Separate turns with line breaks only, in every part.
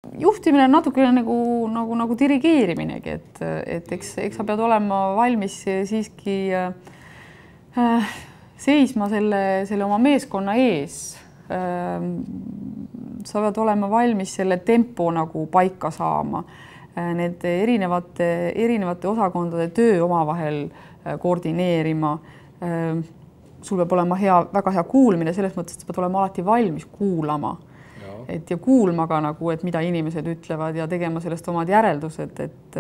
Juhtimine on natukene nagu dirigeeriminegi, et eks sa pead olema valmis siiski seisma selle oma meeskonna ees. Sa pead olema valmis selle tempo nagu paika saama, need erinevate osakondade töö omavahel koordineerima. Sul peab olema väga hea kuulmine, selles mõttes, et sa pead olema alati valmis kuulama. Ja kuulma ka nagu, et mida inimesed ütlevad ja tegema sellest omad järeldused, et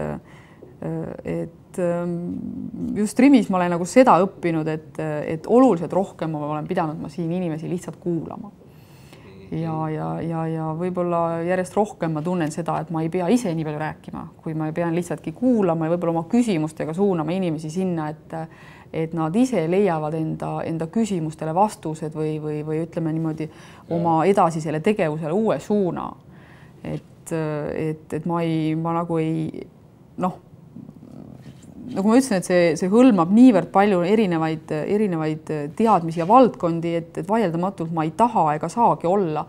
just Rimis ma olen nagu seda õppinud, et oluliselt rohkem olen pidanud ma siin inimesi lihtsalt kuulama. Ja võib-olla järjest rohkem ma tunnen seda, et ma ei pea ise nii palju rääkima, kui ma pean lihtsaltki kuulama ja võib-olla oma küsimustega suunama inimesi sinna, et nad ise leiavad enda küsimustele vastused või ütleme niimoodi oma edasisele tegevusele uue suuna. Et ma nagu ei, nagu ma ütlesin, et see hõlmab niivõrd palju erinevaid teadmisi ja valdkondi, et vaieldamatult ma ei taha ega saagi olla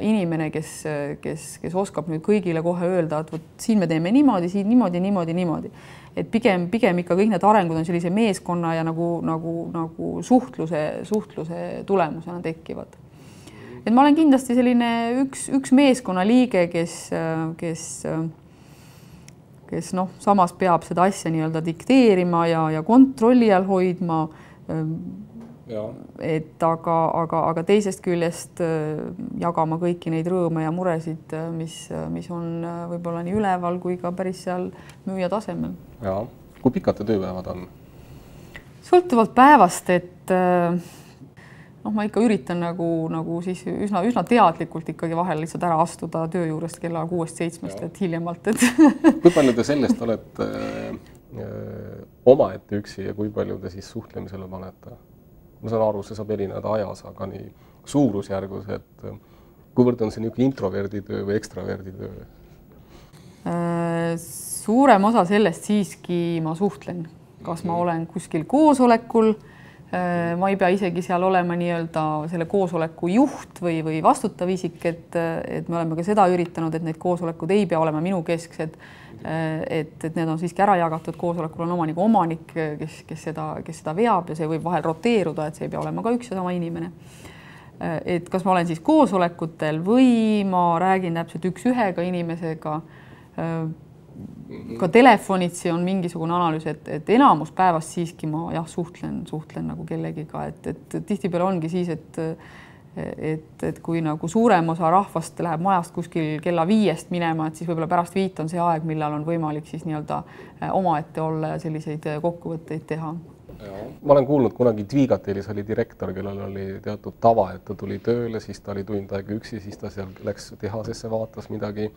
inimene, kes oskab nüüd kõigile kohe öelda, et võt, siin me teeme niimoodi, siin niimoodi. Et pigem ikka kõik need arengud on sellise meeskonna ja nagu suhtluse tulemusena tekivad. Et ma olen kindlasti selline üks meeskonna liige, kes samas peab seda asja nii-öelda dikteerima ja kontrolli all hoidma. Aga teisest küljest jagama kõiki neid rõõme ja muresid, mis on võib-olla nii üleval kui ka päris seal müüja tasemel.
Ja. Kui pikad te tööpäevad on?
Sõltuvalt päevast, et ma ikka üritan nagu siis üsna teadlikult ikkagi vahel lihtsalt ära astuda töö juurest kella 6-7, et hiljemalt.
Kui palju te sellest olete omaette üksi ja kui palju te siis suhtlemisele panete? Ma saan aru, see saab erineda ajas, aga nii suurusjärgus, et kuivõrd on see niisugune introverdi töö või ekstraverdi töö?
Suurem osa sellest siiski ma suhtlen. Kas ma olen kuskil koosolekul, ma ei pea isegi seal olema nii-öelda selle koosoleku juht või vastutav isik, et me oleme ka seda üritanud, et need koosolekud ei pea olema minu kesksed, et need on siiski ära jagatud, koosolekul on omanik, kes seda veab ja see võib vahel roteeruda, et see ei pea olema ka üks ja sama inimene. Et kas ma olen siis koosolekutel või ma räägin täpselt üks-ühega inimesega, ka telefonitsi on mingisugune analüüs, et enamus päevast siiski ma suhtlen nagu kellegiga, et tihtipeale ongi siis, et kui nagu suurem osa rahvast läheb majast kuskil kella 5 minema, et siis võib-olla pärast 5 on see aeg, millal on võimalik siis nii-öelda omaette olla ja selliseid kokkuvõtteid teha.
Ma olen kuulnud kunagi Dvigatelis oli direktor, kellel oli teatud tava, et ta tuli tööle, siis ta oli tund aega üksi, siis ta seal läks tehasesse, vaatas midagi,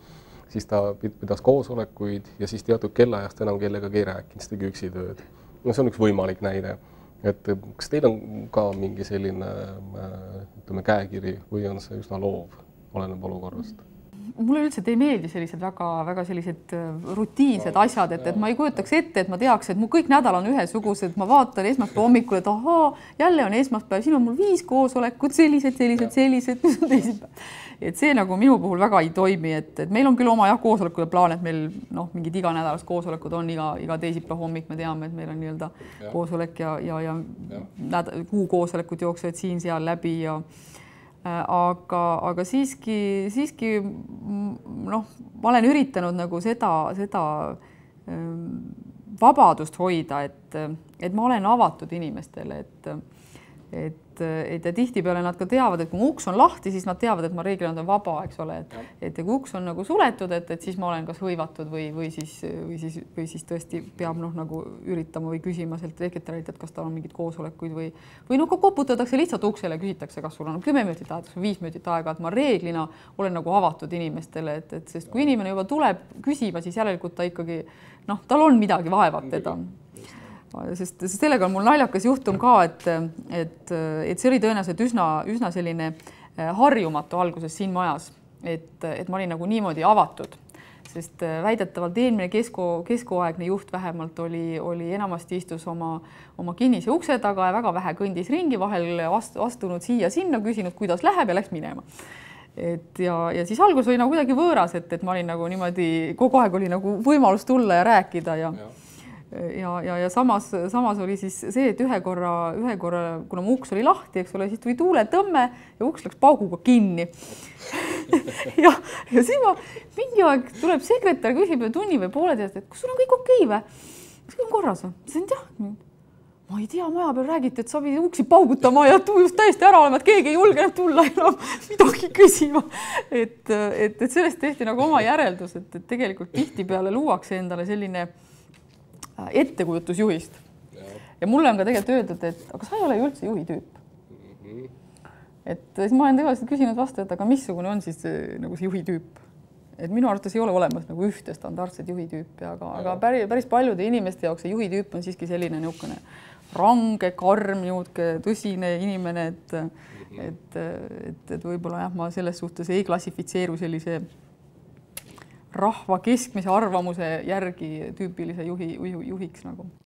siis ta pidas koosolekuid ja siis teatud kellaajast enam kellegagi ei rääkinud, siis tegi üksi tööd. See on üks võimalik näide. Et kas teil on ka mingi selline käekiri või on see üsna loov, oleneb olukorrast?
Mulle üldse ei meeldi sellised väga sellised rutiinsed asjad, et ma ei kujutaks ette, et ma teaks, et mu kõik nädal on ühesugused, ma vaatan esmaspäeva hommikul, et ahaa, jälle on esmaspäev, siin on mul 5 koosolekut, sellised, teisipäev. Et see nagu minu puhul väga ei toimi, et meil on küll oma koosolekude plaan, et meil mingid iganädalast koosolekud on iga teisipäeva hommik, me teame, et meil on nii-öelda koosolek ja kuu koosolekud jooksevad siin-seal läbi ja aga siiski ma olen üritanud nagu seda vabadust hoida, et ma olen avatud inimestele, et tihtipeale nad ka teavad, et kui mu uks on lahti, siis nad teavad, et ma reeglina on vaba, eks ole, et kui uks on nagu suletud, et siis ma olen kas hõivatud või siis tõesti peab nagu üritama või küsima sealt sekretärilt, et kas tal on mingid koosolekuid või ka koputatakse lihtsalt uksele ja küsitakse, kas sul on 10 minutit aega, 5 minutit aega, et ma reeglina olen nagu avatud inimestele, sest kui inimene juba tuleb küsima, siis järelikult ta ikkagi, tal on midagi vaevat teda. Sest sellega on mul naljakas juhtum ka, et see oli tõenäoliselt üsna selline harjumatu alguses siin majas, et ma olin nagu niimoodi avatud, sest väidetavalt eelmine keskoaegne juht vähemalt oli enamasti istus oma kinnise ukse taga ja väga vähe kõndis ringi, vahel astunud siia-sinna, küsinud, kuidas läheb ja läks minema. ja siis algus oli nagu kuidagi võõras, et ma olin nagu niimoodi, kogu aeg oli nagu võimalus tulla ja rääkida ja samas oli siis see, et ühe korra, kuna mu uks oli lahti, eks ole, siis tuli tuuletõmme ja uks läks pauguga kinni. ja siis mingi aeg tuleb sekretär, küsib tunni või poole teast, et kas sul on kõik okei või? Kas kõik on korras on? See on jah. Ma ei tea, maja peal räägiti, et sa pidi uksi paugutama ja tujus täiesti ära olema, et keegi ei julgenud tulla enam midagi küsima. Et sellest tehti nagu oma järeldus, et tegelikult tihtipeale luuakse endale selline ettekujutusjuhist. Ja mulle on ka tegelikult öeldud, et aga sa ei ole ju üldse juhi tüüp. Et siis ma olen tegelikult küsinud vastu, et aga missugune on siis nagu see juhi tüüp? Et minu arvates ei ole olemas nagu ühte standardset juhi tüüpi, aga päris paljude inimeste jaoks see juhi tüüp on siiski selline niisugune range, karm, tõsine inimene, et võib-olla jah, ma selles suhtes ei klassifitseeru sellise rahva keskmise arvamuse järgi tüüpilise juhiks nagu.